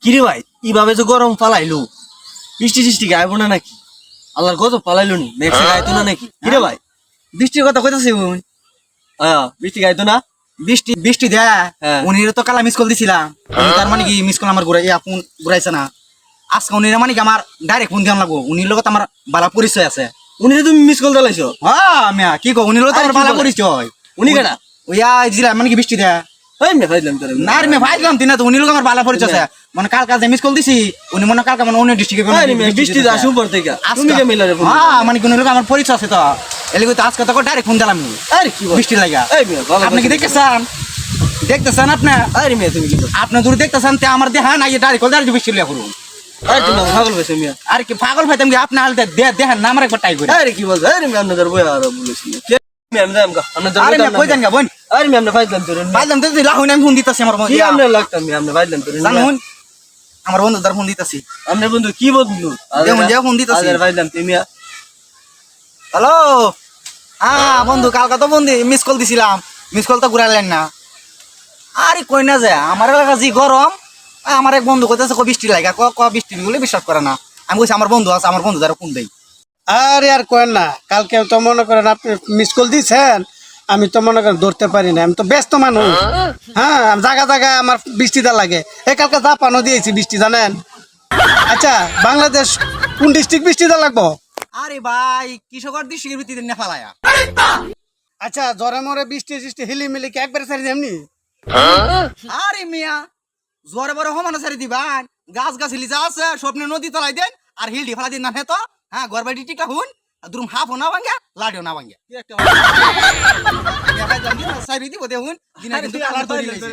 কিরে ভাই কিভাবে যে গরম পালাইলো বৃষ্টি টিষ্টি গাইব না নাকি আল্লাহর গজব পালাইলো নি মেঘ গাইতো না নাকি কিরে ভাই বৃষ্টির কথা কইতাছি বৃষ্টি গাইতো না বৃষ্টি বৃষ্টি দেয় হ্যাঁ। উনির তো কালা মিস কল দিছিলাম তার মানে কি মিস কল আমার ঘুরাই ফোন ঘুরাইছে না আজকে উনির মানে কি আমার ডাইরেক্ট ফোন দিয়াম লাগবো উনির লগত আমার বালা পরিচয় আছে উনি যে তুমি মিস কল দিলাইছো হ্যাঁ মিয়া কি কো উনির লগত আরে আমার কি বালা বলে? পরিচয় উনি কেডা ওইয়া দিলা মানে কি বৃষ্টি দেয় এই মে ভাইলাম তোরে না রে মে ভাইলাম তিনা তো উনির লগত আমার বালা পরিচয় আছে মানে কাল কাজে মিস কল দিছি উনি মনে কালকে মানে অন্য ডিস্ট্রিক্টে আরে মে বৃষ্টি আসু পর থেকে তুমি কে মিলারে ফোন হ্যাঁ মানে কোন লোক আমার পরিচয় আছে তো এলিগো তো আজকে তো ডাইরেক্ট ফোন দিলাম আরে কি বল বৃষ্টি লাগা এই মে ভালো আপনি কি দেখতেছেন দেখতেছেন আপনি আরে মে তুমি কি আপনি দূর দেখতেছেন তে আমার দেহা না এই ডাইরেক্ট ডাইরেক্ট বৃষ্টি লিয়া করুন আরে তুমি পাগল হইছো মিয়া আর কি পাগল ভাইতাম কি আপনি হালতে দেখেন না আমার একবার ট্রাই করে আরে কি বল আরে মে আপনাদের বই আর বলেছি মে আমি যাম গা আপনাদের আরে মে কই দেন গা বোন আরে মে আমরা ফাইলাম তোরে ভাইলাম তো লাহুন আমি ফোন দিতাছি আমার বন্ধু কি আমরা লাগতাম মে আমরা ফাইলাম তোরে জানুন আমার বন্ধু তার ফোন দিতাছি আমরা বন্ধু কি বন্ধু যেমন যে ফোন দিতাছি আরে ফাইলাম তুমি হ্যালো হ্যাঁ বন্ধু কালকে তো বন্ধু মিস কল দিছিলাম মিস কল তো ঘুরাইলেন না আরে কই না যায় আমার এলাকা যে গরম আমার এক বন্ধু কইতেছে বৃষ্টি লাগা ক বৃষ্টি বলে বিশ্বাস করে না আমি কইছি আমার বন্ধু আছে আমার বন্ধু দ্বারা ফোন দেই আরে আর কেন না কালকে তো মনে করেন আপনি মিস কল দিয়েছেন আমি তো মনে করেন ধরতে পারি না আমি তো ব্যস্ত মানুষ হ্যাঁ জায়গা জায়গা আমার বৃষ্টিটা লাগে এই কালকে জাপানও দিয়েছি বৃষ্টি জানেন আচ্ছা বাংলাদেশ কোন ডিস্ট্রিক্ট বৃষ্টিটা লাগবো আরে ভাই কৃষকর ডিস্ট্রিক্টের ভিত্তিতে না ফালায়া আচ্ছা জ্বরে মরে বৃষ্টি টিষ্টি হিলিমিলি কি একবারে সারি এমনি আরে মিয়া জোরে বড় হমানো সারি দিবান গাছ গাছলি যা আছে স্বপ্নে নদী তলাই দেন আর হিলডি ফেলা দিন না তো হ্যাঁ ঘর বাড়ি টিকা হুন দুরুম হাফও না ভাঙ্গা লাডিও না ভাঙ্গা সারি দিব দেখুন দিনা কিন্তু কালার তৈরি হয়েছে